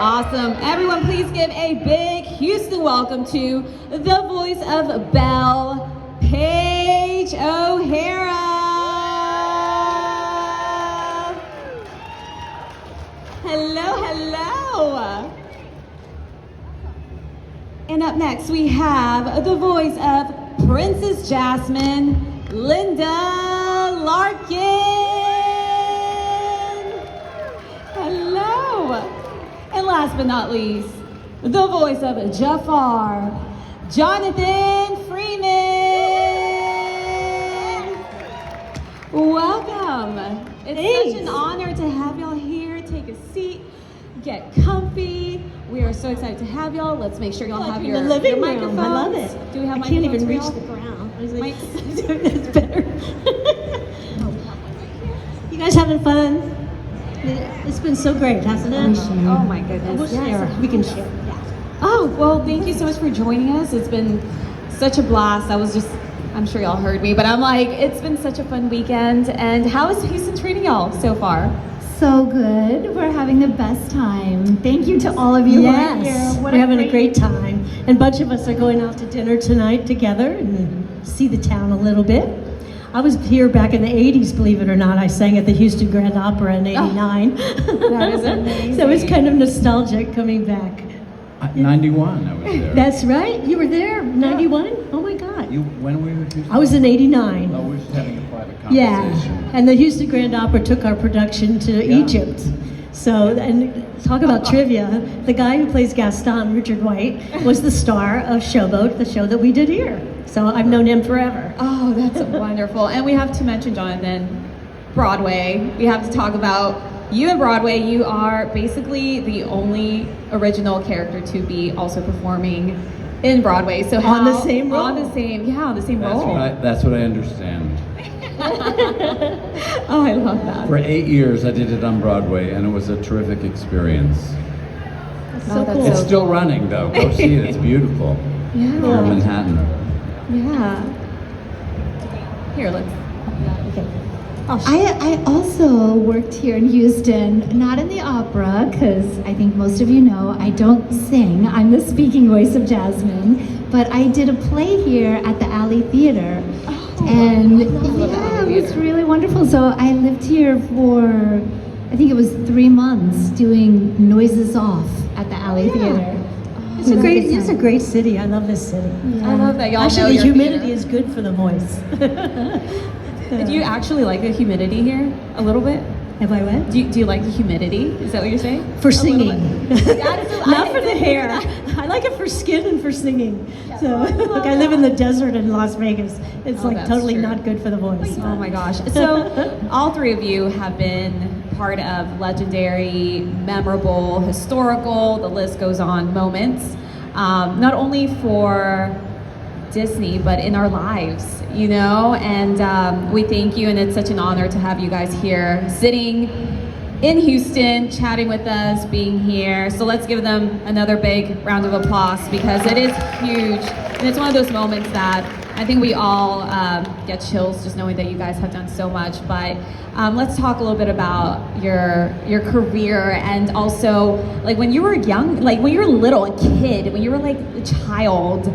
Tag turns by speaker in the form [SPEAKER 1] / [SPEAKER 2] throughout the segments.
[SPEAKER 1] Awesome. Everyone, please give a big Houston welcome to the voice of Belle, Paige O'Hara. Hello, hello. And up next, we have the voice of Princess Jasmine, Linda Larkin. Hello. And last but not least, the voice of Jafar, Jonathan Freeman. Welcome. It's such an honor to have y'all here. Take a seat, get comfy. We are so excited to have y'all. Let's make sure y'all have your microphones.
[SPEAKER 2] I love it.
[SPEAKER 1] Do we have
[SPEAKER 2] I can't
[SPEAKER 1] microphones
[SPEAKER 2] even reach
[SPEAKER 1] for
[SPEAKER 2] the
[SPEAKER 1] y'all?
[SPEAKER 2] ground. I was like, it's better. You guys having fun? It's been so great, hasn't it?
[SPEAKER 1] Oh my goodness.
[SPEAKER 2] We'll share. We can share. Yeah.
[SPEAKER 1] Oh, well, thank you so much for joining us. It's been such a blast. I'm sure y'all heard me, but I'm like, it's been such a fun weekend. And how is Houston treating y'all so far?
[SPEAKER 3] So good. We're having the best time. Thank you to all of you who are here.
[SPEAKER 2] We're having a great time. And a bunch of us are going out to dinner tonight together and see the town a little bit. I was here back in the 80s, believe it or not. I sang at the Houston Grand Opera in 89.
[SPEAKER 1] That is amazing.
[SPEAKER 2] So it's kind of nostalgic coming back.
[SPEAKER 4] 91, I was there.
[SPEAKER 2] That's right. You were there, 91? Oh my God.
[SPEAKER 4] When were you at Houston?
[SPEAKER 2] I was in 89.
[SPEAKER 4] Oh, we're just having a private conversation.
[SPEAKER 2] Yeah, and the Houston Grand Opera took our production to Egypt. So, and talk about trivia, the guy who plays Gaston, Richard White, was the star of Showboat, the show that we did here. So I've known him forever.
[SPEAKER 1] Oh, that's wonderful. And we have to mention, Jonathan, Broadway. We have to talk about you and Broadway. You are basically the only original character to be also performing in Broadway. So
[SPEAKER 2] on the same role?
[SPEAKER 1] On the same role.
[SPEAKER 4] That's what I understand.
[SPEAKER 1] Oh, I love that.
[SPEAKER 4] For 8 years, I did it on Broadway, and it was a terrific experience.
[SPEAKER 2] That's so cool.
[SPEAKER 4] It's still running, though. Go see it. It's beautiful.
[SPEAKER 1] Yeah.
[SPEAKER 4] Here in Manhattan.
[SPEAKER 1] Yeah. Here, let's.
[SPEAKER 2] Okay.
[SPEAKER 3] I also worked here in Houston, not in the opera, because I think most of you know I don't sing. I'm the speaking voice of Jasmine, but I did a play here at the Alley Theater. And yeah, it was really wonderful. So I lived here for, I think it was 3 months doing Noises Off at the Alley Theater.
[SPEAKER 2] It's a great city. I love this city.
[SPEAKER 1] Yeah. I love that y'all
[SPEAKER 2] actually,
[SPEAKER 1] know
[SPEAKER 2] the
[SPEAKER 1] your
[SPEAKER 2] humidity
[SPEAKER 1] theater.
[SPEAKER 2] is good for the voice.
[SPEAKER 1] Do you actually like the humidity here a little bit?
[SPEAKER 2] Have I what?
[SPEAKER 1] Do you like the humidity? Is that what you're saying?
[SPEAKER 2] For singing. Not for the
[SPEAKER 1] didn't
[SPEAKER 2] hair.
[SPEAKER 1] hear that.
[SPEAKER 2] I like it for skin and for singing. So, look, I live in the desert in Las Vegas. It's like
[SPEAKER 1] that's
[SPEAKER 2] totally
[SPEAKER 1] true.
[SPEAKER 2] not good for the voice.
[SPEAKER 1] Oh my gosh. So all three of you have been part of legendary, memorable, historical, the list goes on, moments, not only for Disney, but in our lives, you know, and we thank you, and it's such an honor to have you guys here, sitting in Houston, chatting with us, being here. So let's give them another big round of applause, because it is huge, and it's one of those moments that I think we all get chills just knowing that you guys have done so much. But let's talk a little bit about your career, and also like when you were young, like when you were little, a kid, when you were like a child.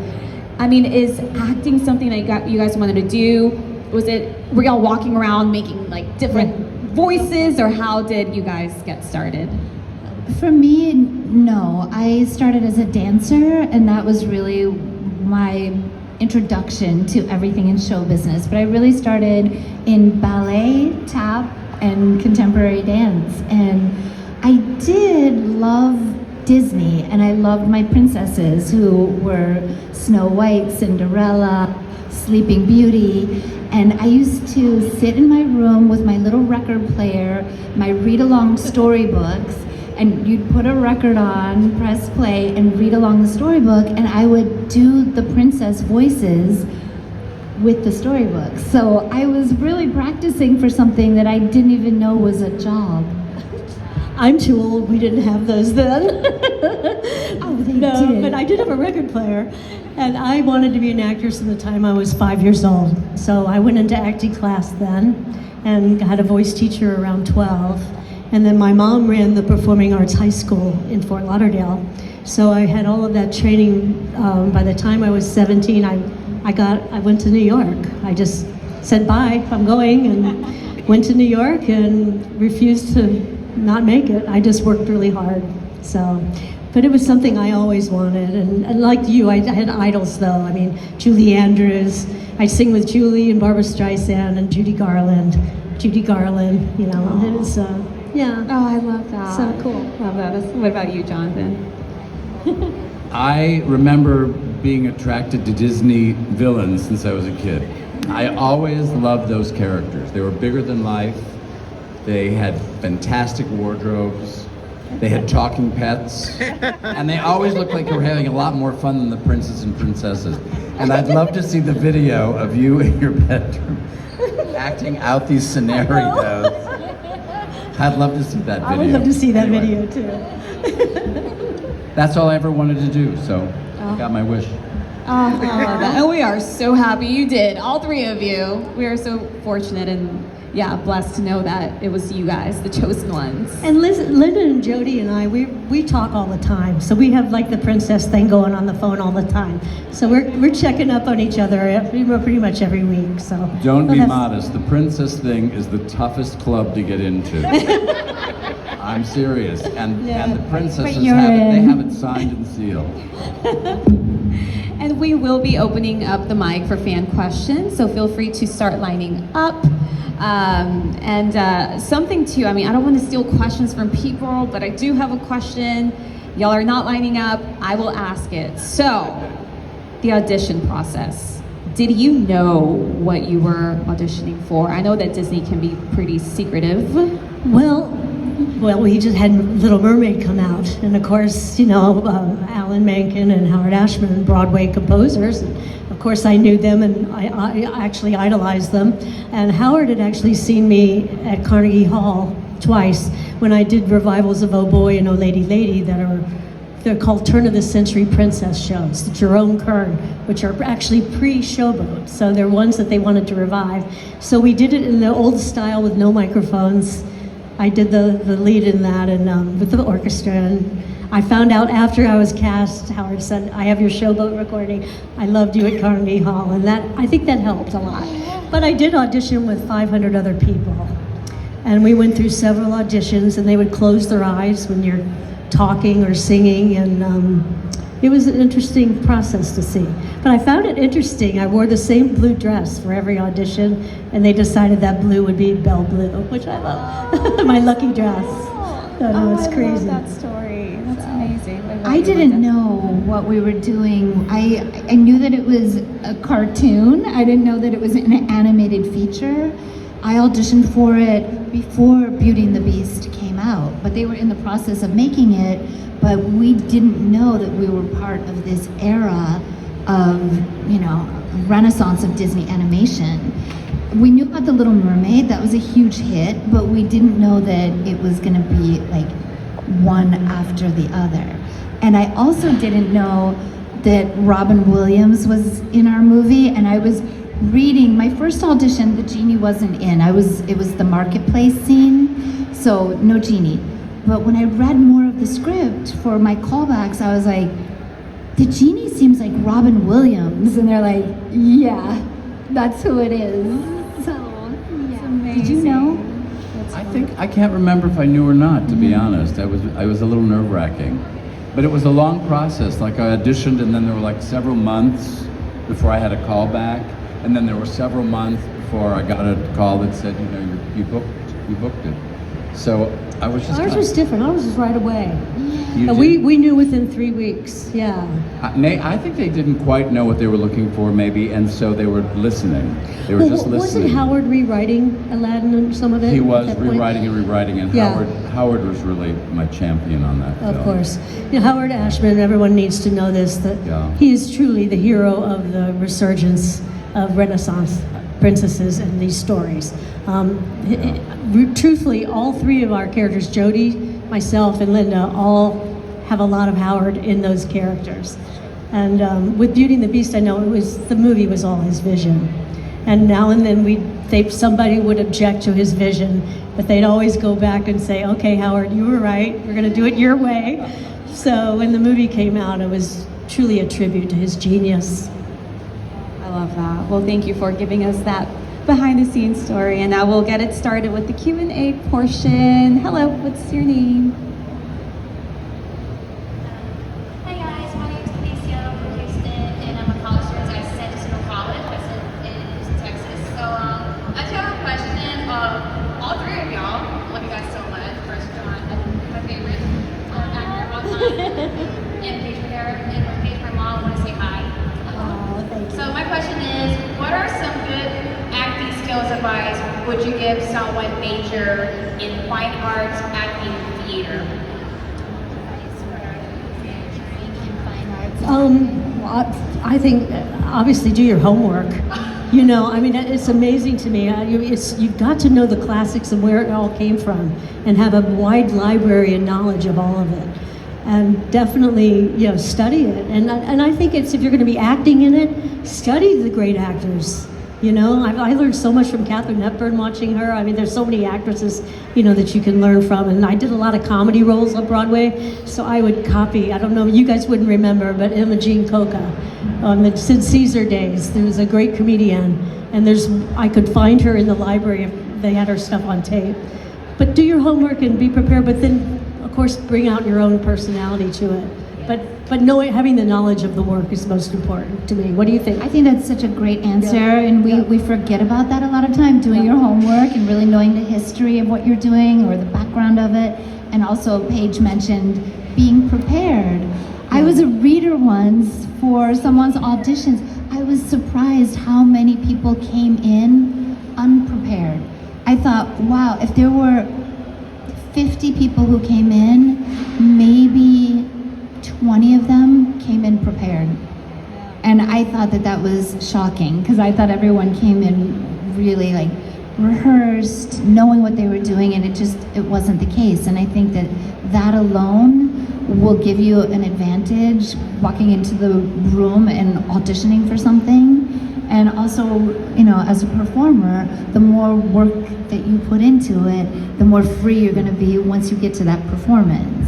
[SPEAKER 1] I mean, is acting something that you guys wanted to do? Were y'all walking around making like different voices, or how did you guys get started?
[SPEAKER 3] For me, no. I started as a dancer, and that was really my introduction to everything in show business. But I really started in ballet, tap, and contemporary dance. And I did love Disney, and I loved my princesses, who were Snow White, Cinderella, Sleeping Beauty. And I used to sit in my room with my little record player, my read-along storybooks, and you'd put a record on, press play, and read along the storybook, and I would do the princess voices with the storybooks. So I was really practicing for something that I didn't even know was a job.
[SPEAKER 2] I'm too old. We didn't have those then.
[SPEAKER 3] Oh, they
[SPEAKER 2] No,
[SPEAKER 3] did.
[SPEAKER 2] but I did have a record player, and I wanted to be an actress from the time I was 5 years old. So I went into acting class then, and had a voice teacher around 12. And then my mom ran the Performing Arts High School in Fort Lauderdale. So I had all of that training. By the time I was 17, I went to New York. I just said, bye, I'm going, and went to New York and refused to not make it. I just worked really hard. So, but it was something I always wanted. And like you, I had idols though. I mean, Julie Andrews. I'd sing with Julie and Barbra Streisand and Judy Garland, you know, and it was, yeah.
[SPEAKER 1] Oh, I love that.
[SPEAKER 2] So cool.
[SPEAKER 1] Love that. What about you, Jonathan?
[SPEAKER 4] I remember being attracted to Disney villains since I was a kid. I always loved those characters. They were bigger than life. They had fantastic wardrobes. They had talking pets. And they always looked like they were having a lot more fun than the princes and princesses. And I'd love to see the video of you in your bedroom acting out these scenarios. I'd love to see that video.
[SPEAKER 2] I would love to see that
[SPEAKER 4] Anyway,
[SPEAKER 2] video too.
[SPEAKER 4] That's all I ever wanted to do, so I got my wish.
[SPEAKER 1] Oh, I love that. And we are so happy you did, all three of you. We are so fortunate and blessed to know that it was you guys, the chosen ones.
[SPEAKER 2] And Linda and Jody and I, we talk all the time. So we have like the princess thing going on the phone all the time. So we're checking up on each other pretty much every week. So
[SPEAKER 4] Don't be modest. The princess thing is the toughest club to get into. I'm serious. And the princesses have it signed and sealed.
[SPEAKER 1] And we will be opening up the mic for fan questions, so feel free to start lining up. Something too, I mean, I don't want to steal questions from people, but I do have a question. Y'all are not lining up, I will ask it. So, the audition process. Did you know what you were auditioning for? I know that Disney can be pretty secretive.
[SPEAKER 2] Well, we just had Little Mermaid come out, and of course, you know, Alan Menken and Howard Ashman, Broadway composers. Of course, I knew them, and I actually idolized them. And Howard had actually seen me at Carnegie Hall twice when I did revivals of Oh Boy and Oh Lady Lady they're called turn of the century princess shows, the Jerome Kern, which are actually pre-Showboat. So they're ones that they wanted to revive. So we did it in the old style with no microphones. I did the lead in that and with the orchestra. And I found out after I was cast, Howard said, I have your Showboat recording. I loved you at Carnegie Hall. And I think that helped a lot. But I did audition with 500 other people. And we went through several auditions, and they would close their eyes when you're talking or singing. And it was an interesting process to see. But I found it interesting. I wore the same blue dress for every audition, and they decided that blue would be Belle Blue, which I love. My lucky dress. It's crazy.
[SPEAKER 1] I love that story. That's amazing.
[SPEAKER 3] I didn't know what we were doing. I knew that it was a cartoon. I didn't know that it was an animated feature. I auditioned for it before Beauty and the Beast came out, but they were in the process of making it, but we didn't know that we were part of this era of, you know, renaissance of Disney animation. We knew about The Little Mermaid, that was a huge hit, but we didn't know that it was gonna be like one after the other. And I also didn't know that Robin Williams was in our movie, and I was reading, my first audition, the genie wasn't in. It was the marketplace scene, so no genie. But when I read more of the script for my callbacks, I was like, the genie seems like Robin Williams. And they're like, yeah, that's who it is. So, yeah. Did you know?
[SPEAKER 4] I can't remember if I knew or not, to be honest. I was a little nerve-wracking. But it was a long process. Like I auditioned, and then there were like several months before I had a call back. And then there were several months before I got a call that said, you know, you booked it. So I was just...
[SPEAKER 2] Ours was different. Ours was right away.
[SPEAKER 4] You
[SPEAKER 2] And
[SPEAKER 4] did?
[SPEAKER 2] we knew within 3 weeks, yeah.
[SPEAKER 4] I think they didn't quite know what they were looking for, maybe, and so they were listening. They were just listening.
[SPEAKER 2] Wasn't Howard rewriting Aladdin and some of it?
[SPEAKER 4] He
[SPEAKER 2] at
[SPEAKER 4] was
[SPEAKER 2] that point?
[SPEAKER 4] rewriting, and
[SPEAKER 2] Yeah.
[SPEAKER 4] Howard was really my champion on that film.
[SPEAKER 2] Of course. You know, Howard Ashman, everyone needs to know this, that
[SPEAKER 4] Yeah.
[SPEAKER 2] he is truly the hero of the resurgence of Renaissance princesses and these stories. Truthfully, all three of our characters, Jody, myself, and Linda, all have a lot of Howard in those characters. And with Beauty and the Beast, I know the movie was all his vision. And now and then somebody would object to his vision, but they'd always go back and say, okay, Howard, you were right. We're going to do it your way. So when the movie came out, it was truly a tribute to his genius.
[SPEAKER 1] I love that. Well, thank you for giving us that behind the scenes story. And now we'll get it started with the Q&A portion. Hello, what's your name?
[SPEAKER 5] Hi guys, my name is Alicia from Houston, and I'm a college student at San Jacinto College. That's in Houston, Texas. So I just have a question. All three of y'all, love you guys so much. First John, my favorite actor of all time, and Paige, my mom, want to say hi.
[SPEAKER 2] Thank you.
[SPEAKER 5] So my question is, what are some good acting skills advice would you give someone major in fine arts, acting, theater?
[SPEAKER 2] I think obviously do your homework. You know, I mean, it's amazing to me. You've got to know the classics and where it all came from, and have a wide library and knowledge of all of it. And definitely, you know, study it. And I think if you're going to be acting in it, study the great actors. You know, I learned so much from Katharine Hepburn watching her. I mean, there's so many actresses, you know, that you can learn from. And I did a lot of comedy roles on Broadway, so I would copy, I don't know, you guys wouldn't remember, but Imogene Coca on the Sid Caesar days. There was a great comedian, and I could find her in the library if they had her stuff on tape. But do your homework and be prepared, but then, of course, bring out your own personality to it. But having the knowledge of the work is most important to me. What do you think?
[SPEAKER 3] I think that's such a great answer, and we forget about that a lot of time, doing your homework and really knowing the history of what you're doing or the background of it. And also, Paige mentioned being prepared. I was a reader once for someone's auditions. I was surprised how many people came in unprepared. I thought, wow, if there were 50 people who came in, maybe 20 of them came in prepared. And I thought that was shocking, because I thought everyone came in really like rehearsed, knowing what they were doing, and it wasn't the case. And I think that alone will give you an advantage walking into the room and auditioning for something. And also, you know, as a performer, the more work that you put into it, the more free you're going to be once you get to that performance.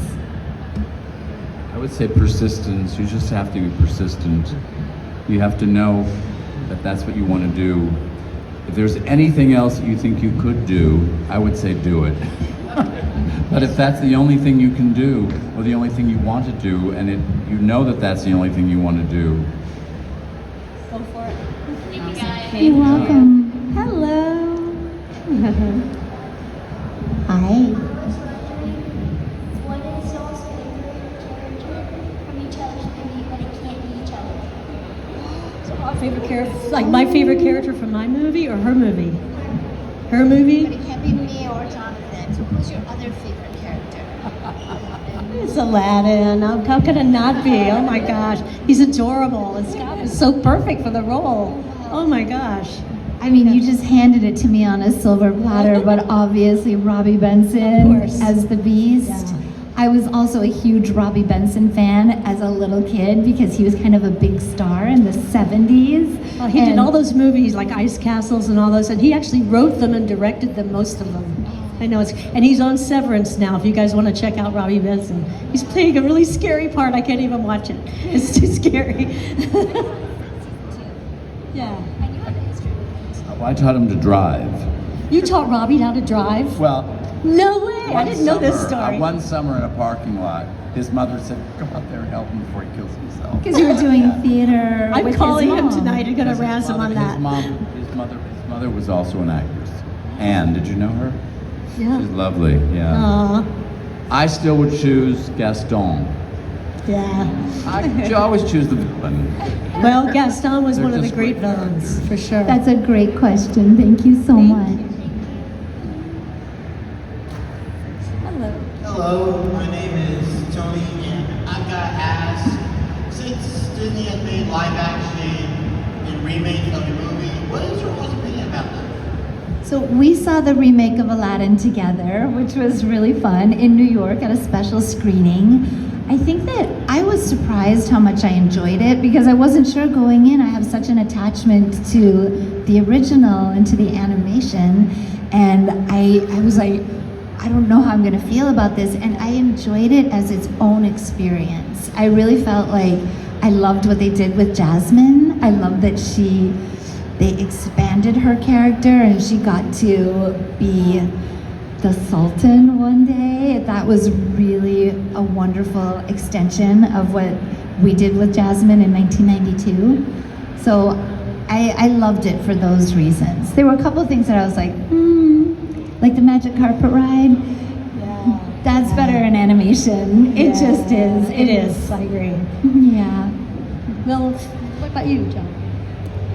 [SPEAKER 4] I would say persistence. You just have to be persistent. You have to know that that's what you want to do. If there's anything else that you think you could do, I would say do it. But if that's the only thing you can do, or the only thing you want to do, and you know that that's the only thing you want to do,
[SPEAKER 2] Go for it.
[SPEAKER 5] Thank you guys.
[SPEAKER 3] You're welcome.
[SPEAKER 1] Hello.
[SPEAKER 3] Hi.
[SPEAKER 6] What is y'all's favorite character from each other's movie, but it can't be each other?
[SPEAKER 2] So our favorite character, like my favorite character from my movie or her movie? Her
[SPEAKER 6] But
[SPEAKER 2] movie?
[SPEAKER 6] it can't be me or Jonathan. So who's your other favorite character?
[SPEAKER 2] It's Aladdin. How could it not be? Oh my gosh. He's adorable. Scott is so perfect for the role. Oh my gosh.
[SPEAKER 3] I mean, you just handed it to me on a silver platter, but obviously Robbie Benson
[SPEAKER 2] Of course.
[SPEAKER 3] as the Beast.
[SPEAKER 2] Yeah.
[SPEAKER 3] I was also a huge Robbie Benson fan as a little kid, because he was kind of a big star in the 70s.
[SPEAKER 2] He did all those movies like Ice Castles and all those, and he actually wrote them and directed them, most of them. I know and he's on Severance now. If you guys want to check out Robbie Benson, he's playing a really scary part. I can't even watch it. It's too scary. Yeah.
[SPEAKER 6] And you have a history with him.
[SPEAKER 4] well, I taught him to drive.
[SPEAKER 2] You taught Robbie how to drive?
[SPEAKER 4] Well,
[SPEAKER 2] No way! I didn't know this
[SPEAKER 4] summer-
[SPEAKER 2] story.
[SPEAKER 4] One summer in a parking lot, his mother said, "Go out there and help him before he kills himself."
[SPEAKER 3] Because you were doing theater
[SPEAKER 2] I'm
[SPEAKER 3] with
[SPEAKER 2] calling
[SPEAKER 3] his
[SPEAKER 2] him
[SPEAKER 3] mom.
[SPEAKER 2] tonight and gonna
[SPEAKER 4] His
[SPEAKER 2] razz him on that.
[SPEAKER 4] His mother was also an actress. Anne, did you know her?
[SPEAKER 2] Yeah.
[SPEAKER 4] She's lovely. Yeah.
[SPEAKER 2] Aw,
[SPEAKER 4] I still would choose Gaston.
[SPEAKER 2] yeah.
[SPEAKER 4] I always choose the villain.
[SPEAKER 2] Well, Gaston was
[SPEAKER 4] They're
[SPEAKER 2] one of the
[SPEAKER 4] just
[SPEAKER 2] great
[SPEAKER 4] great
[SPEAKER 2] villains, for sure.
[SPEAKER 3] That's a great question. Thank you so much.
[SPEAKER 1] Hello.
[SPEAKER 7] Hello, my name is Tony, and I've got to ask, since Disney has made live action and remakes of the movie, what is your opinion about them?
[SPEAKER 3] So we saw the remake of Aladdin together, which was really fun, in New York at a special screening. I think that I was surprised how much I enjoyed it, because I wasn't sure going in. I have such an attachment to the original into the animation, and I was like, I don't know how I'm gonna feel about this, and I enjoyed it as its own experience. I really felt like I loved what they did with Jasmine. I loved that they expanded her character and she got to be the Sultan one day. That was really a wonderful extension of what we did with Jasmine in 1992. So I loved it for those reasons. There were a couple of things that I was like the magic carpet ride.
[SPEAKER 2] Yeah.
[SPEAKER 3] That's better in animation. It just is.
[SPEAKER 2] It is. I agree.
[SPEAKER 3] Yeah.
[SPEAKER 2] Well, what about you, John?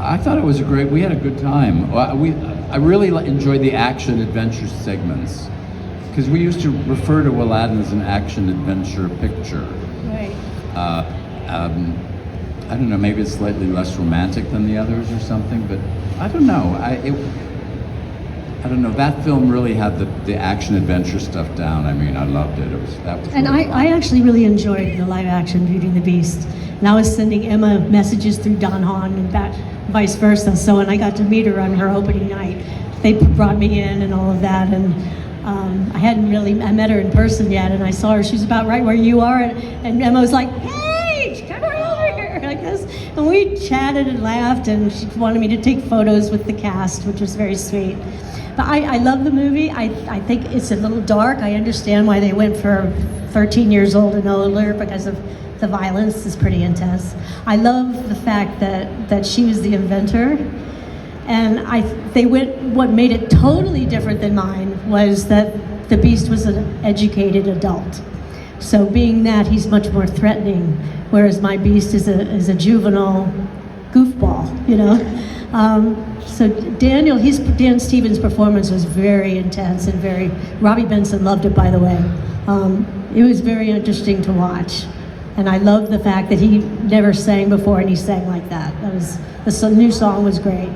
[SPEAKER 4] I thought it was we had a good time. I really enjoyed the action adventure segments, because we used to refer to Aladdin as an action adventure picture.
[SPEAKER 2] Right.
[SPEAKER 4] I don't know, maybe it's slightly less romantic than the others or something, but I don't know. I don't know. That film really had the action adventure stuff down. I mean, I loved it. That was.
[SPEAKER 2] And
[SPEAKER 4] really fun.
[SPEAKER 2] I actually really enjoyed the live action Beauty and the Beast. And I was sending Emma messages through Don Hahn and vice versa. So when I got to meet her on her opening night, they brought me in and all of that. And I met her in person yet, and I saw her. She's about right where you are. And Emma was like, "Paige, come on over here," like this. And we chatted and laughed, and she wanted me to take photos with the cast, which was very sweet. But I love the movie. I think it's a little dark. I understand why they went for 13 years old and older, because of the violence is pretty intense. I love the fact that she was the inventor. And what made it totally different than mine was that the Beast was an educated adult. So being that, he's much more threatening, whereas my Beast is a juvenile goofball, you know? So Dan Stevens' performance was very intense and Robbie Benson loved it, by the way. It was very interesting to watch. And I love the fact that he never sang before and he sang like that. The new song was great.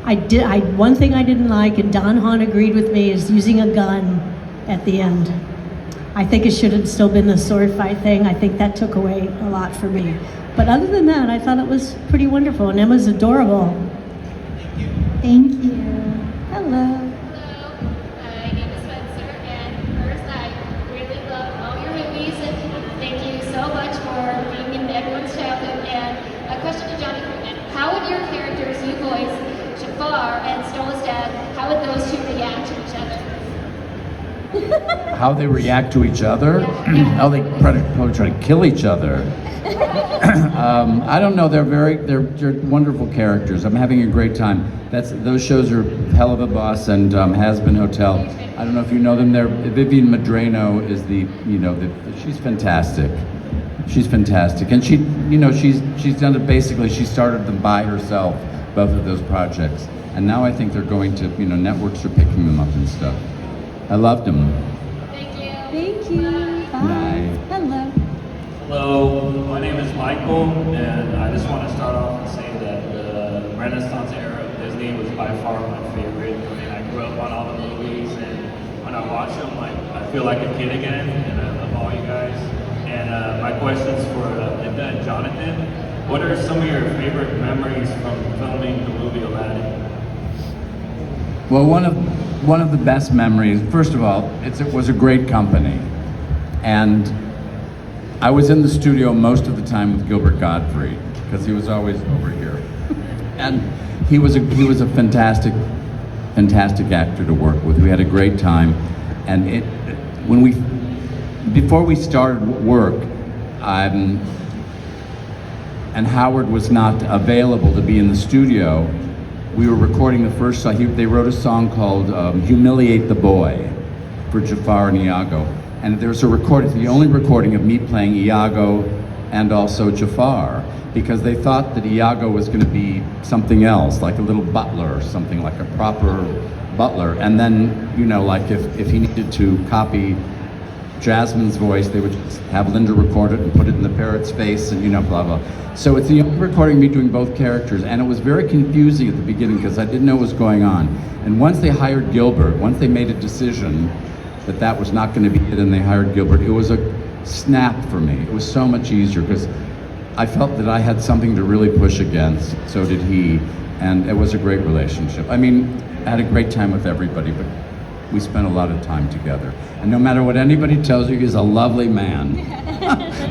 [SPEAKER 2] One thing I didn't like, and Don Hahn agreed with me, is using a gun at the end. I think it should have still been the sword fight thing. I think that took away a lot for me. But other than that, I thought it was pretty wonderful, and Emma's adorable.
[SPEAKER 3] Thank you.
[SPEAKER 2] Hello.
[SPEAKER 5] Hello, my name is Spencer, and first, I really love all your movies, and thank you so much for being in everyone's childhood. And a question to Jonathan Freeman: how would your characters you voice, Jafar and Stola's dad, how would those two react to each other?
[SPEAKER 4] How they react to each other? How they probably try to kill each other. I don't know. They're wonderful characters. I'm having a great time. Those shows are Hell of a Boss and Has Been Hotel. I don't know if you know them. Vivian Madrano is she's fantastic. She's fantastic, and she's done it basically. She started them by herself, both of those projects, and now I think they're going to networks are picking them up and stuff. I loved them.
[SPEAKER 5] Thank you.
[SPEAKER 2] Thank you.
[SPEAKER 4] Bye.
[SPEAKER 2] Hello.
[SPEAKER 8] Hello, my name is Michael, and I just want to start off and say that the Renaissance era of Disney was by far my favorite. I mean, I grew up on all the movies, and when I watch them, I feel like a kid again, and I love all you guys. And my question's for Linda and Jonathan. What are some of your favorite memories from filming the movie Aladdin?
[SPEAKER 4] Well, one of the best memories. First of all, it was a great company, and I was in the studio most of the time with Gilbert Gottfried because he was always over here, and he was a fantastic actor to work with. We had a great time, and before we started work, and Howard was not available to be in the studio. We were recording the first song. They wrote a song called "Humiliate the Boy" for Jafar and Iago. And there's a recording, the only recording of me playing Iago and also Jafar, because they thought that Iago was going to be something else, like a little butler or something, like a proper butler. And then, like if he needed to copy Jasmine's voice, they would just have Linda record it and put it in the parrot's face and blah, blah. So it's the only recording of me doing both characters, and it was very confusing at the beginning because I didn't know what was going on. And once they hired Gilbert, once they made a decision that was not going to be it, and they hired Gilbert, it was a snap for me. It was so much easier because I felt that I had something to really push against. So did he. And it was a great relationship. I mean, I had a great time with everybody, but we spent a lot of time together. And no matter what anybody tells you, he's a lovely man.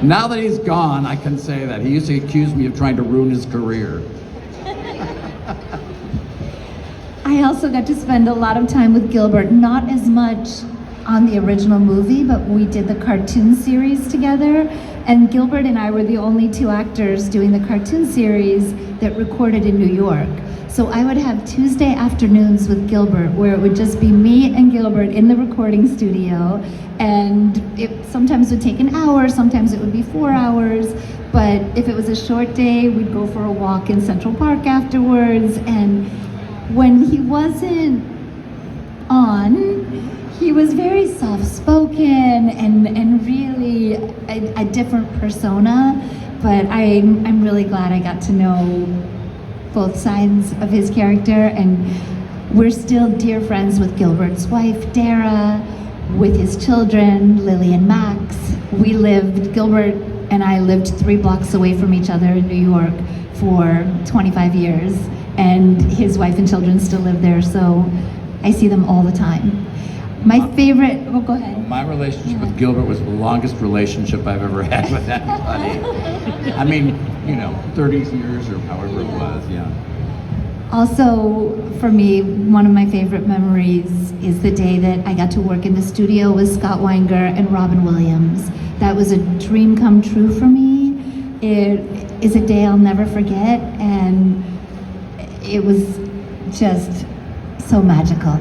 [SPEAKER 4] Now that he's gone, I can say that. He used to accuse me of trying to ruin his career.
[SPEAKER 3] I also got to spend a lot of time with Gilbert, not as much on the original movie, but we did the cartoon series together. And Gilbert and I were the only two actors doing the cartoon series that recorded in New York. So I would have Tuesday afternoons with Gilbert where it would just be me and Gilbert in the recording studio. And it sometimes would take an hour, sometimes it would be 4 hours. But if it was a short day, we'd go for a walk in Central Park afterwards. And when he wasn't on, he was very soft-spoken and really a different persona, but I'm really glad I got to know both sides of his character, and we're still dear friends with Gilbert's wife, Dara, with his children, Lily and Max. Gilbert and I lived 3 blocks away from each other in New York for 25 years, and his wife and children still live there, so I see them all the time. My favorite, go ahead.
[SPEAKER 4] My relationship with Gilbert was the longest relationship I've ever had with anybody. I mean, 30 years or however it was, yeah.
[SPEAKER 3] Also, for me, one of my favorite memories is the day that I got to work in the studio with Scott Weinger and Robin Williams. That was a dream come true for me. It is a day I'll never forget, and it was just so magical.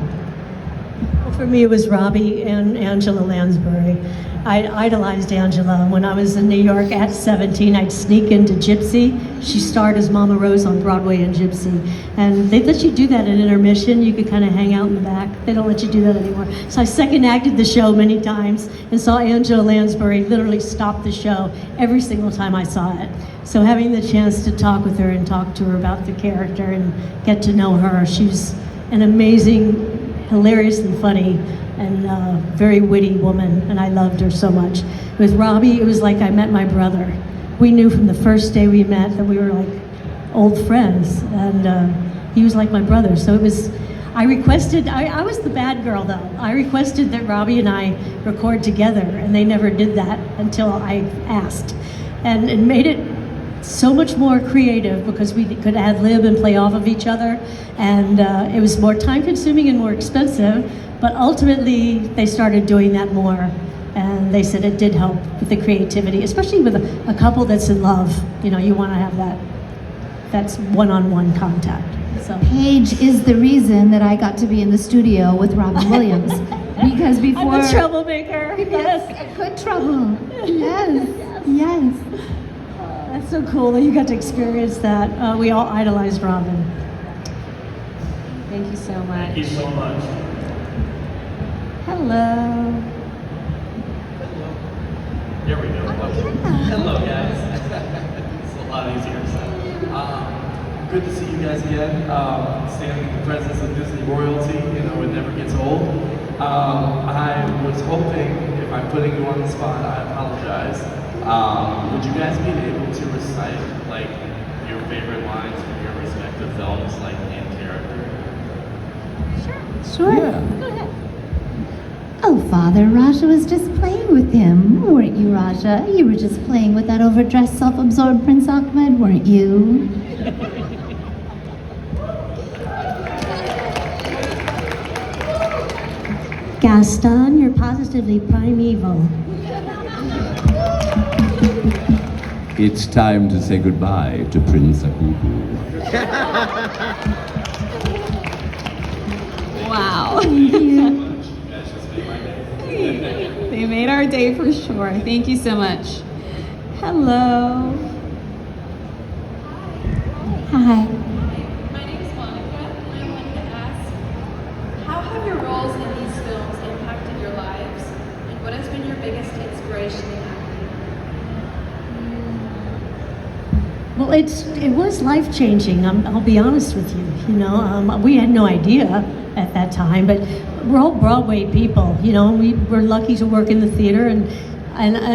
[SPEAKER 2] For me, it was Robbie and Angela Lansbury. I idolized Angela. When I was in New York at 17, I'd sneak into Gypsy. She starred as Mama Rose on Broadway in Gypsy. And they let you do that at intermission. You could kind of hang out in the back. They don't let you do that anymore. So I second acted the show many times and saw Angela Lansbury literally stop the show every single time I saw it. So having the chance to talk with her and talk to her about the character and get to know her, she was an amazing, hilariously funny and very witty woman, and I loved her so much. With Robbie, it was like I met my brother. We knew from the first day we met that we were like old friends, and he was like my brother. So it was, I was the bad girl though. I requested that Robbie and I record together, and they never did that until I asked. And it made it so much more creative because we could ad lib and play off of each other, and it was more time consuming and more expensive, but ultimately they started doing that more, and they said it did help with the creativity, especially with a couple that's in love. You want to have that's one-on-one contact. So
[SPEAKER 3] Paige is the reason that I got to be in the studio with Robin Williams, because before
[SPEAKER 2] I'm a troublemaker.
[SPEAKER 3] yes, good trouble. Yes.
[SPEAKER 2] That's so cool that you got to experience that. We all idolized Robin.
[SPEAKER 1] Thank you so much.
[SPEAKER 8] Thank you so much.
[SPEAKER 1] Hello.
[SPEAKER 9] Here we go. Hello, guys. It's a lot easier. So, good to see you guys again. Standing in the presence of Disney royalty, it never gets old. I was hoping, if I'm putting you on the spot, I apologize. Would you guys be able to recite, your favorite lines from your respective films, in character?
[SPEAKER 3] Sure.
[SPEAKER 4] Yeah.
[SPEAKER 3] Go ahead. Oh, Father, Raja was just playing with him, weren't you, Raja? You were just playing with that overdressed, self-absorbed Prince Ahmed, weren't you?
[SPEAKER 2] Gaston, you're positively primeval.
[SPEAKER 4] It's time to say goodbye to Prince Abubu.
[SPEAKER 1] Wow. They made our day for sure. Thank you so much. Hello.
[SPEAKER 3] Hi.
[SPEAKER 10] My name is Monica, and I wanted to ask, how have your roles in these films impacted your lives, and what has been your biggest inspiration in acting?
[SPEAKER 2] Well, it was life-changing. I'll be honest with you. We had no idea at that time, but we're all Broadway people. We were lucky to work in the theater, and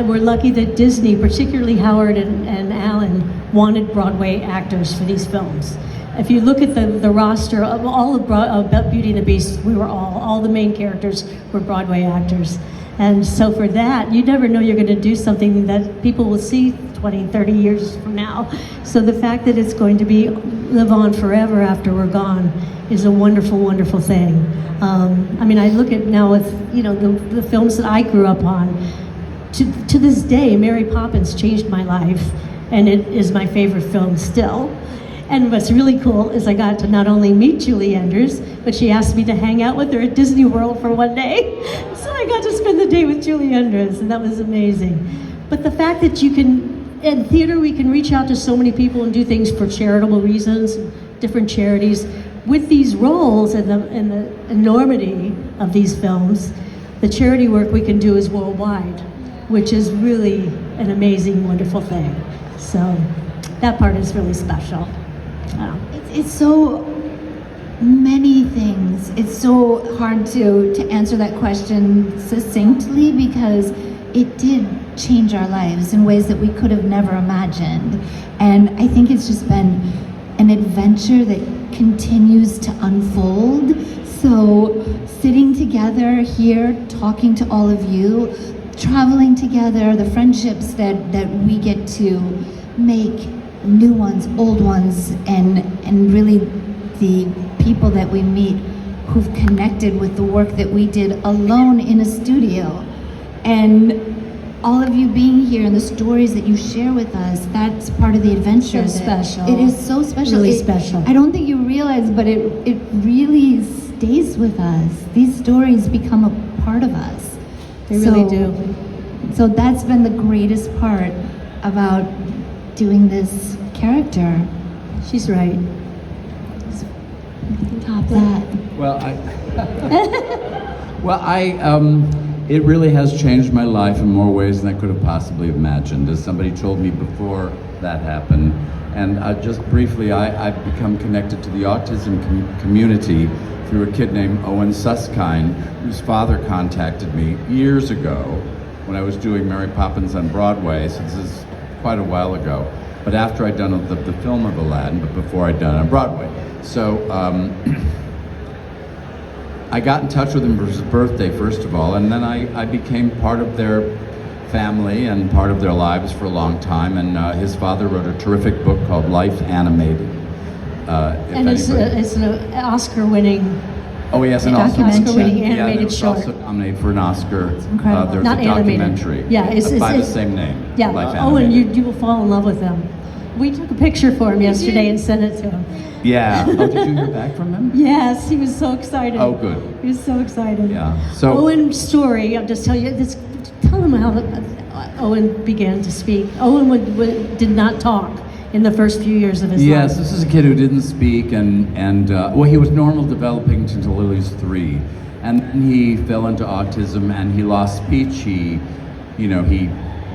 [SPEAKER 2] we're lucky that Disney, particularly Howard and Alan, wanted Broadway actors for these films. If you look at the roster of all of Beauty and the Beast, we were all the main characters were Broadway actors. And so for that, you never know you're going to do something that people will see 20, 30 years from now. So the fact that it's going to be live on forever after we're gone is a wonderful, wonderful thing. I mean, I look at now with, the films that I grew up on. To this day, Mary Poppins changed my life, and it is my favorite film still. And what's really cool is I got to not only meet Julie Andrews, but she asked me to hang out with her at Disney World for one day. So I got to spend the day with Julie Andrews, and that was amazing. But the fact that you can, in theater, we can reach out to so many people and do things for charitable reasons, different charities. With these roles and the enormity of these films, the charity work we can do is worldwide, which is really an amazing, wonderful thing. So that part is really special.
[SPEAKER 3] It's so many things. It's so hard to answer that question succinctly because it did change our lives in ways that we could have never imagined. And I think it's just been an adventure that continues to unfold. So sitting together here, talking to all of you, traveling together, the friendships that we get to make, new ones, old ones, and really the people that we meet who've connected with the work that we did alone in a studio. And all of you being here and the stories that you share with us, that's part of the adventure.
[SPEAKER 2] So special.
[SPEAKER 3] It is so special.
[SPEAKER 2] Really special.
[SPEAKER 3] I don't think you realize, but it really stays with us. These stories become a part of us.
[SPEAKER 2] They really do.
[SPEAKER 3] So that's been the greatest part about doing this character.
[SPEAKER 2] She's right.
[SPEAKER 3] Top that.
[SPEAKER 4] It really has changed my life in more ways than I could have possibly imagined. As somebody told me before that happened, and just briefly, I've become connected to the autism community through a kid named Owen Susskind, whose father contacted me years ago when I was doing Mary Poppins on Broadway, so this is quite a while ago. But after I'd done the film of Aladdin, but before I'd done it on Broadway. So I got in touch with him for his birthday, first of all, and then I became part of their family and part of their lives for a long time. And his father wrote a terrific book called Life Animated.
[SPEAKER 2] And it's an Oscar-winning.
[SPEAKER 4] Oh, yes, an
[SPEAKER 2] Oscar-winning animated short.
[SPEAKER 4] Also nominated for an Oscar.
[SPEAKER 3] Incredible.
[SPEAKER 4] There's
[SPEAKER 2] Not
[SPEAKER 4] a
[SPEAKER 2] animated.
[SPEAKER 4] documentary
[SPEAKER 2] Yeah,
[SPEAKER 4] by the same name.
[SPEAKER 2] Yeah,
[SPEAKER 4] Life
[SPEAKER 2] Owen,
[SPEAKER 4] Animated.
[SPEAKER 2] you will fall in love with him. We took a picture for him yesterday and sent it to him.
[SPEAKER 4] Yeah. Oh, did you hear back from him?
[SPEAKER 2] Yes, he was so excited.
[SPEAKER 4] Oh, good.
[SPEAKER 2] He was so excited.
[SPEAKER 4] Yeah. So
[SPEAKER 2] Owen's story, I'll just tell you this. Tell him how Owen began to speak. Owen did not talk in the first few years of his life.
[SPEAKER 4] Yes, this is a kid who didn't speak, and he was normal developing until he was 3, and then he fell into autism and he lost speech. He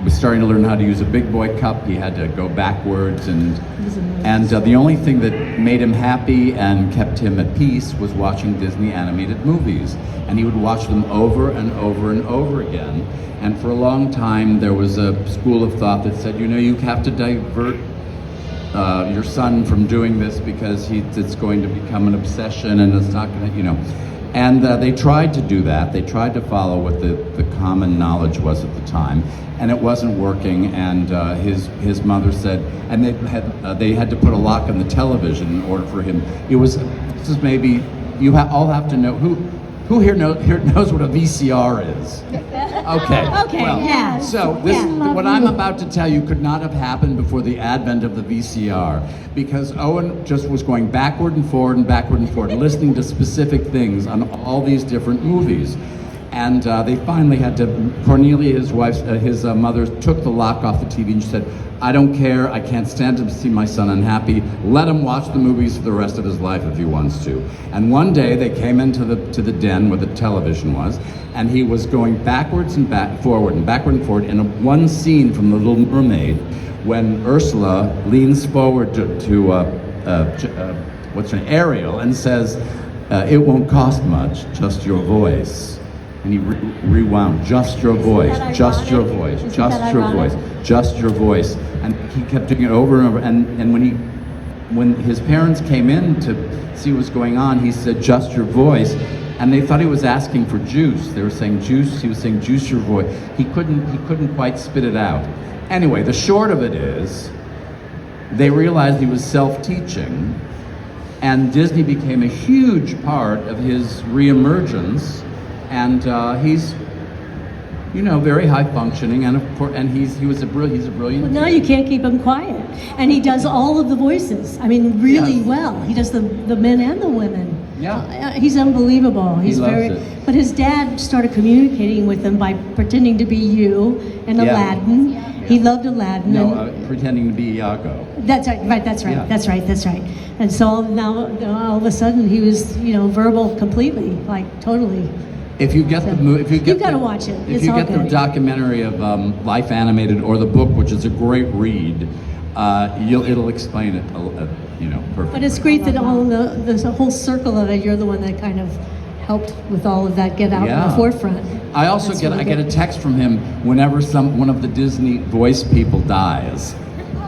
[SPEAKER 4] was starting to learn how to use a big boy cup. He had to go backwards, and the only thing that made him happy and kept him at peace was watching Disney animated movies, and he would watch them over and over and over again. And for a long time, there was a school of thought that said, you have to divert your son from doing this because it's going to become an obsession and it's not going to, And they tried to do that. They tried to follow what the common knowledge was at the time, and it wasn't working. And his mother said, and they had to put a lock on the television in order for him. This is maybe all have to know who here knows what a VCR is. Okay. Well,
[SPEAKER 2] yeah.
[SPEAKER 4] So what I'm about to tell you could not have happened before the advent of the VCR, because Owen just was going backward and forward, listening to specific things on all these different movies. And they finally had to, Cornelia, his wife, his mother, took the lock off the TV and she said, I don't care, I can't stand to see my son unhappy, let him watch the movies for the rest of his life if he wants to. And one day they came into the den where the television was, and he was going backwards and forward in one scene from The Little Mermaid, when Ursula leans forward to what's her name, Ariel, and says, it won't cost much, just your voice. And he rewound, just your voice, just your voice, just your voice, just your voice. And he kept doing it over and over. And when he when his parents came in to see what was going on, he said, "Just your voice." And they thought he was asking for juice. They were saying juice. He was saying, "Juice your voice." He couldn't quite spit it out. Anyway, the short of it is, they realized he was self-teaching, and Disney became a huge part of his reemergence. And he's, very high functioning, and of course, and he's a brilliant.
[SPEAKER 2] Well, now you can't keep him quiet, and he does all of the voices. I mean, really well. He does the men and the women.
[SPEAKER 4] Yeah.
[SPEAKER 2] He's unbelievable. He's
[SPEAKER 4] loves
[SPEAKER 2] very.
[SPEAKER 4] it.
[SPEAKER 2] But his dad started communicating with him by pretending to be you and
[SPEAKER 4] Yeah.
[SPEAKER 2] Aladdin. He loved Aladdin.
[SPEAKER 4] No,
[SPEAKER 2] and
[SPEAKER 4] pretending to be Iago.
[SPEAKER 2] that's right. Right. That's right.
[SPEAKER 4] Yeah.
[SPEAKER 2] That's right. That's right. And so now, all of a sudden, he was, verbal completely, like totally.
[SPEAKER 4] If you get the movie,
[SPEAKER 2] You've gotta watch it.
[SPEAKER 4] If
[SPEAKER 2] It's
[SPEAKER 4] you
[SPEAKER 2] all
[SPEAKER 4] get the
[SPEAKER 2] good.
[SPEAKER 4] documentary of Life Animated or the book, which is a great read, it'll explain it, perfectly.
[SPEAKER 2] But it's great that all the whole circle of it, you're the one that kind of helped with all of that get out in the forefront.
[SPEAKER 4] I also
[SPEAKER 2] That's
[SPEAKER 4] get
[SPEAKER 2] really
[SPEAKER 4] I get a
[SPEAKER 2] good.
[SPEAKER 4] text from him whenever one of the Disney voice people dies.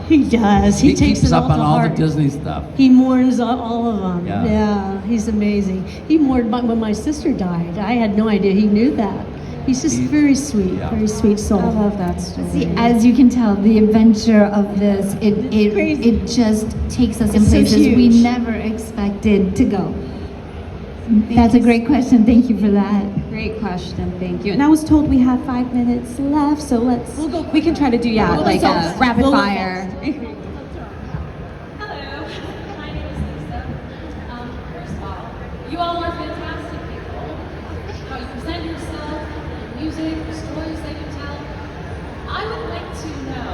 [SPEAKER 2] He does. He takes
[SPEAKER 4] keeps
[SPEAKER 2] it
[SPEAKER 4] up
[SPEAKER 2] all
[SPEAKER 4] on
[SPEAKER 2] to
[SPEAKER 4] all
[SPEAKER 2] heart.
[SPEAKER 4] the Disney stuff.
[SPEAKER 2] He mourns all of them.
[SPEAKER 4] Yeah.
[SPEAKER 2] Yeah, he's amazing. He mourned when my sister died. I had no idea he knew that. He's just very sweet,
[SPEAKER 4] Yeah.
[SPEAKER 2] very sweet soul.
[SPEAKER 1] I love that story.
[SPEAKER 3] See, as you can tell, the adventure of this,
[SPEAKER 2] crazy.
[SPEAKER 3] it just takes us in
[SPEAKER 2] It's so
[SPEAKER 3] places we
[SPEAKER 2] huge.
[SPEAKER 3] never expected to go. That's a great question. Thank you for that.
[SPEAKER 1] Great question, thank you. And I was told we have 5 minutes left, so we can try to do,
[SPEAKER 2] We'll go
[SPEAKER 1] like
[SPEAKER 2] fast.
[SPEAKER 1] a rapid
[SPEAKER 2] We'll go
[SPEAKER 1] fire.
[SPEAKER 10] Hello, my name is Lisa. First of all, you all are fantastic people. How you present yourself, the music, the stories that you tell. I would like to know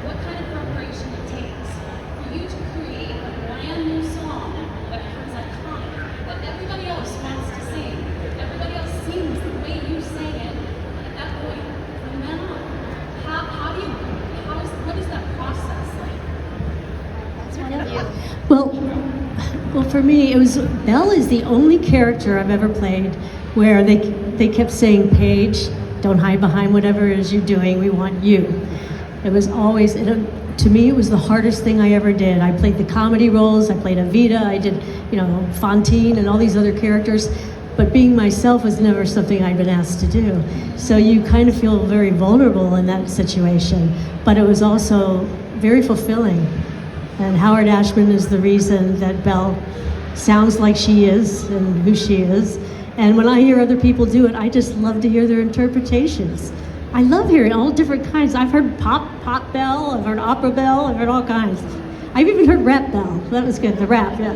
[SPEAKER 10] what kind of preparation it takes for you to create a brand new song that becomes iconic, that everybody else wants to sing. Everybody else sings the way you sang it. And at that point, from then on, what is that process like?
[SPEAKER 2] Well, for me, it was Belle is the only character I've ever played where they kept saying, "Paige, don't hide behind whatever it is you're doing. We want you." It was always, to me, it was the hardest thing I ever did. I played the comedy roles. I played Evita. I did, Fantine and all these other characters. But being myself was never something I'd been asked to do. So you kind of feel very vulnerable in that situation. But it was also very fulfilling. And Howard Ashman is the reason that Belle sounds like she is and who she is. And when I hear other people do it, I just love to hear their interpretations. I love hearing all different kinds. I've heard pop Belle, I've heard opera Belle, I've heard all kinds. I've even heard rap Belle. That was good, the rap, yeah.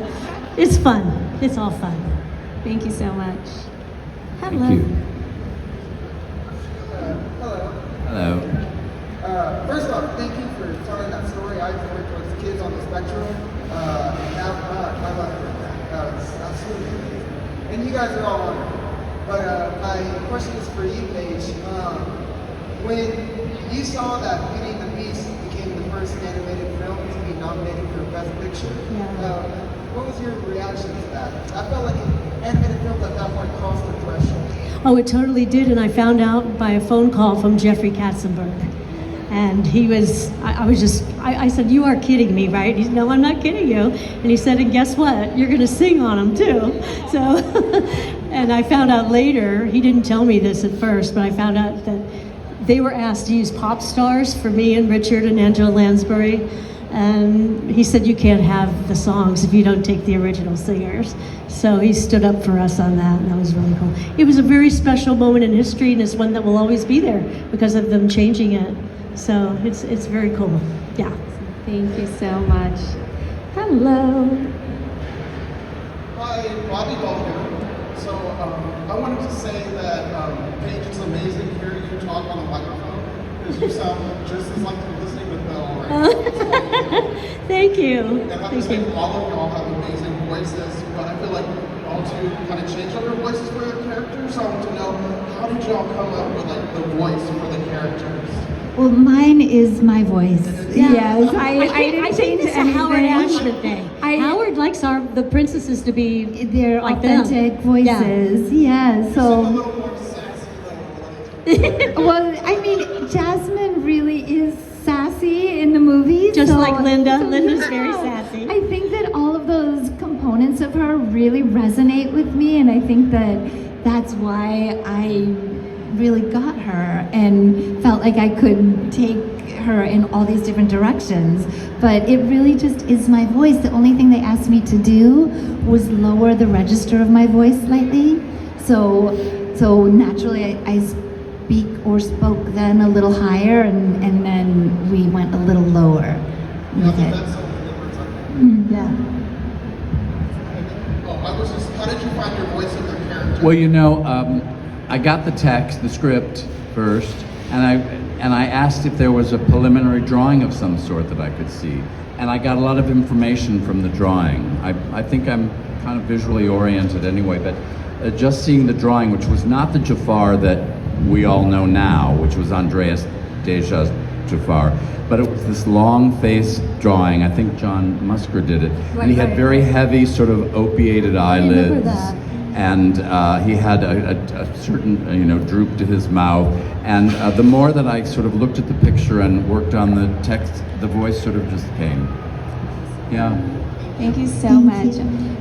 [SPEAKER 2] It's fun. It's all fun.
[SPEAKER 1] Thank you so much.
[SPEAKER 4] Thank you. Hello.
[SPEAKER 11] First off, thank you for telling that story. I work with kids on the spectrum. That's absolutely amazing. And you guys are all wonderful. But my question is for you, Paige. When you saw that Beauty and the Beast became the first animated film to be nominated for Best Picture, what was your reaction to that? I felt like an animated film at that point crossed the threshold.
[SPEAKER 2] Oh, it totally did, and I found out by a phone call from Jeffrey Katzenberg. And he was, I said, "You are kidding me, right?" He said, "No, I'm not kidding you." And he said, "And guess what? You're going to sing on them too." So, and I found out later, he didn't tell me this at first, but I found out that they were asked to use pop stars for me and Richard and Angela Lansbury. And he said, "You can't have the songs if you don't take the original singers." So he stood up for us on that, and that was really cool. It was a very special moment in history, and it's one that will always be there because of them changing it. So it's very cool. Yeah.
[SPEAKER 1] Thank you so much. Hello.
[SPEAKER 11] Hi, Bobby Gold here. So I wanted to say that Paige, it's amazing hearing you talk on a microphone because you sound just as like you're listening with Belle right now.
[SPEAKER 2] Thank you.
[SPEAKER 11] And I have to
[SPEAKER 2] Thank
[SPEAKER 11] say,
[SPEAKER 2] you.
[SPEAKER 11] all of y'all have amazing voices, but I feel like y'all two kind of changed up your voices for your characters. So I want to know, how did y'all come up with like the voice for the characters?
[SPEAKER 3] Well, mine is my voice. Yes, I didn't
[SPEAKER 2] I think
[SPEAKER 3] change
[SPEAKER 2] it's a
[SPEAKER 3] anything.
[SPEAKER 2] Howard Ashman thing. Howard likes the princesses to be
[SPEAKER 3] They're
[SPEAKER 2] like
[SPEAKER 3] authentic
[SPEAKER 2] them.
[SPEAKER 3] voices. Yeah.
[SPEAKER 11] A
[SPEAKER 3] So,
[SPEAKER 11] little more sassy though.
[SPEAKER 3] well, I mean, Jasmine really is sassy in the movie.
[SPEAKER 2] Just
[SPEAKER 3] so-
[SPEAKER 2] like Linda.
[SPEAKER 3] so
[SPEAKER 2] Linda's
[SPEAKER 3] yeah.
[SPEAKER 2] very sassy.
[SPEAKER 3] I think that elements of her really resonate with me, and I think that that's why I really got her and felt like I could take her in all these different directions. But it really just is my voice. The only thing they asked me to do was lower the register of my voice slightly. So naturally I speak or spoke then a little higher, and then we went a little lower with it.
[SPEAKER 2] Yeah.
[SPEAKER 11] I was just, how did you find your voice in the character?
[SPEAKER 4] Well, you know, I got the text, the script first, and I asked if there was a preliminary drawing of some sort that I could see, and I got a lot of information from the drawing. I think I'm kind of visually oriented anyway, but just seeing the drawing, which was not the Jafar that we all know now, which was Andreas Deja's Jafar, but it was this long-faced drawing. I think John Musker did it, and he had very heavy, sort of opiated eyelids, and he had a certain, droop to his mouth. And the more that I sort of looked at the picture and worked on the text, the voice sort of just came. Yeah.
[SPEAKER 1] Thank you so much.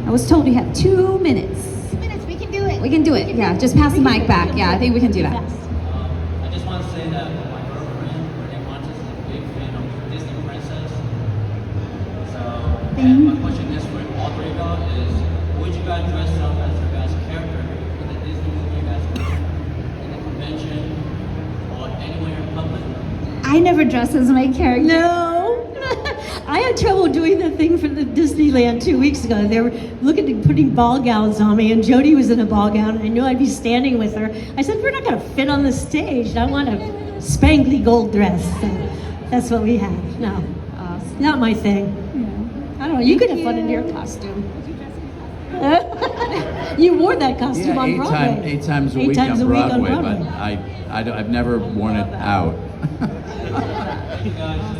[SPEAKER 1] I was told we have 2 minutes.
[SPEAKER 3] 2 minutes, we can do it.
[SPEAKER 1] We can do it. Yeah, just pass the mic back. Yeah, I think we can do that.
[SPEAKER 12] I just want to say that my girlfriend, Renee Montes, is a big fan of Disney Princess. So, and my question is for all three of y'all is, would you guys dress up as your guys' character in the Disney movie you guys watch, in the convention, or anywhere in public?
[SPEAKER 3] I never dress as my character.
[SPEAKER 2] No. I had trouble doing the thing for the Disneyland 2 weeks ago. They were looking at putting ball gowns on me, and Jodie was in a ball gown. I knew I'd be standing with her. I said, we're not going to fit on the stage. I want a spangly gold dress. So that's what we had. No, not my thing. I don't know. You could have fun in your costume. You wore that costume on Broadway.
[SPEAKER 4] Eight times a week on Broadway, but I've never worn it out.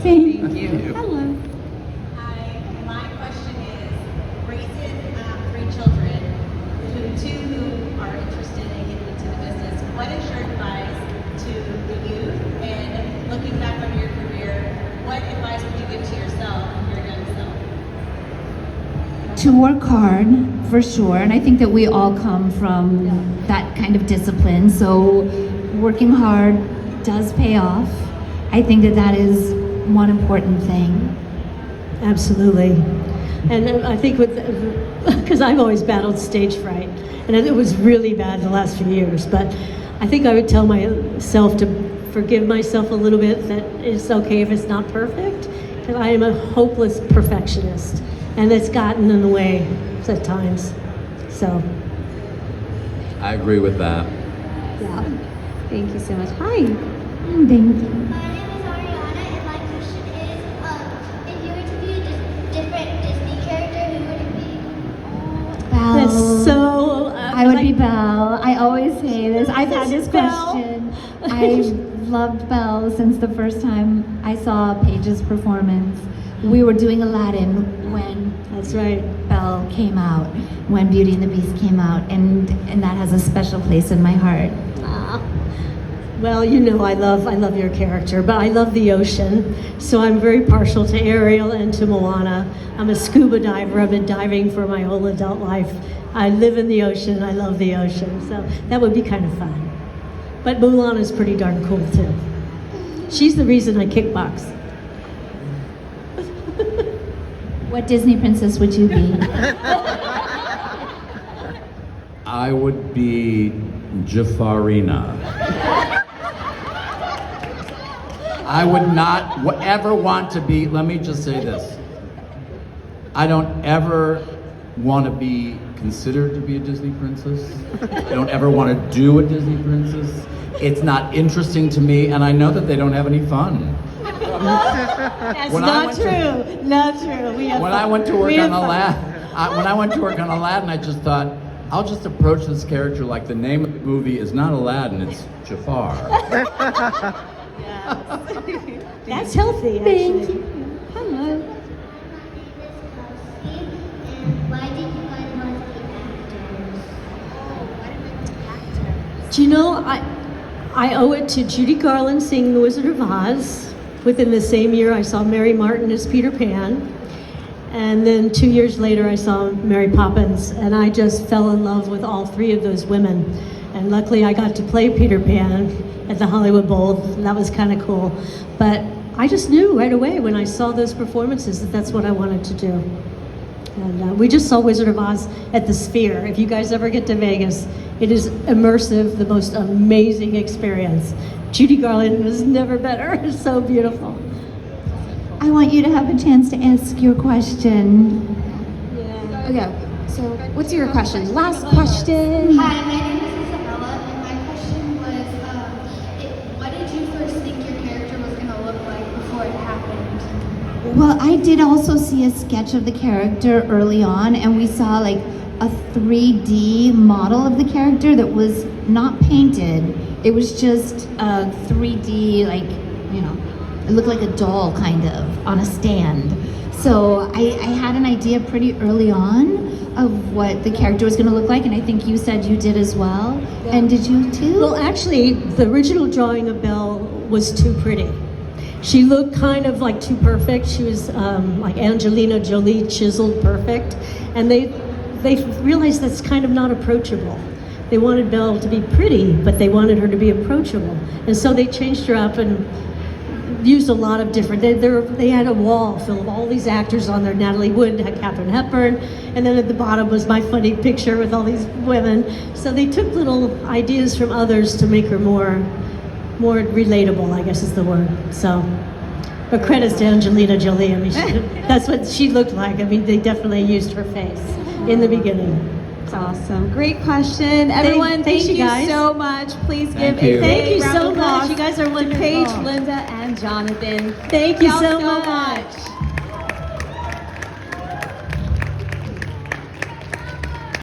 [SPEAKER 3] Thank
[SPEAKER 1] you.
[SPEAKER 3] Hello.
[SPEAKER 13] Hi, my question is, raising 3 children, two who are interested in getting into the business, what is your advice to the youth? And looking back on your career, what advice would you give to yourself, your young self?
[SPEAKER 3] To work hard, for sure, and I think that we all come from that kind of discipline, so working hard does pay off. I think that is one important thing.
[SPEAKER 2] Absolutely. And I think because I've always battled stage fright, and it was really bad the last few years, but I think I would tell myself to forgive myself a little bit, that it's okay if it's not perfect, because I am a hopeless perfectionist, and it's gotten in the way at times. So.
[SPEAKER 4] I agree with that.
[SPEAKER 2] Yeah.
[SPEAKER 1] Thank you so much. Hi.
[SPEAKER 3] Thank you.
[SPEAKER 6] My name is Ariana, and my question is, if you were to be a different Disney character, who would it be?
[SPEAKER 3] Belle.
[SPEAKER 2] That's so.
[SPEAKER 3] I would be Belle. I always say this. I've had this question. I've loved Belle since the first time I saw Paige's performance. We were doing Aladdin when
[SPEAKER 2] That's right.
[SPEAKER 3] Belle came out, when Beauty and the Beast came out, and that has a special place in my heart.
[SPEAKER 2] Well, I love your character, but I love the ocean, so I'm very partial to Ariel and to Moana. I'm a scuba diver. I've been diving for my whole adult life. I live in the ocean. I love the ocean, so that would be kind of fun. But Mulan is pretty darn cool too. She's the reason I kickbox.
[SPEAKER 3] What Disney princess would you be?
[SPEAKER 4] I would be Jafarina. I would not ever want to be, let me just say this. I don't ever want to be considered to be a Disney princess. I don't ever want to do a Disney princess. It's not interesting to me, and I know that they don't have any fun.
[SPEAKER 2] That's not true. Not true.
[SPEAKER 4] When I went to work on Aladdin, I just thought, I'll just approach this character like the name of the movie is not Aladdin, it's Jafar.
[SPEAKER 2] That's healthy, actually.
[SPEAKER 3] Thank you. Hello.
[SPEAKER 6] Why did you guys want to be actors?
[SPEAKER 2] Do you know, I owe it to Judy Garland seeing The Wizard of Oz. Within the same year, I saw Mary Martin as Peter Pan. And then 2 years later, I saw Mary Poppins, and I just fell in love with all three of those women. And luckily, I got to play Peter Pan at the Hollywood Bowl. And that was kind of cool. But I just knew right away when I saw those performances that that's what I wanted to do. And we just saw Wizard of Oz at the Sphere. If you guys ever get to Vegas, it is immersive, the most amazing experience. Judy Garland was never better. It's so beautiful.
[SPEAKER 3] I want you to have a chance to ask your question.
[SPEAKER 14] Okay, so what's your question? Last question.
[SPEAKER 6] Hi, my name is Isabella, and my question was, what did you first think your character was going to look like before it happened?
[SPEAKER 3] Well, I did also see a sketch of the character early on, and we saw like a 3D model of the character that was not painted. It was just a 3D, like, you know, it looked like a doll kind of on a stand. So I had an idea pretty early on of what the character was going to look like, and I think you said you did as well.
[SPEAKER 2] Yeah.
[SPEAKER 3] And did you too?
[SPEAKER 2] Well, actually, the original drawing of Belle was too pretty. She looked kind of like too perfect. She was like Angelina Jolie, chiseled perfect. And they realized that's kind of not approachable. They wanted Belle to be pretty, but they wanted her to be approachable. And so they changed her up and used a lot of different, they had a wall full of all these actors on there. Natalie Wood had Katharine Hepburn, and then at the bottom was my funny picture with all these women. So they took little ideas from others to make her more relatable, I guess is the word. So, but credits to Angelina Jolie. I mean, that's what she looked like. I mean, they definitely used her face in the beginning.
[SPEAKER 1] That's awesome. Great question. Everyone, thank you
[SPEAKER 2] guys.
[SPEAKER 1] so much. Please
[SPEAKER 4] Thank
[SPEAKER 1] give
[SPEAKER 4] you.
[SPEAKER 1] a
[SPEAKER 2] Thank
[SPEAKER 1] big
[SPEAKER 2] you
[SPEAKER 1] round
[SPEAKER 2] so
[SPEAKER 1] of applause
[SPEAKER 2] much. You guys are
[SPEAKER 1] to
[SPEAKER 2] wonderful.
[SPEAKER 1] Paige, Linda, and Jonathan.
[SPEAKER 2] Thank you
[SPEAKER 1] Y'all
[SPEAKER 2] so much.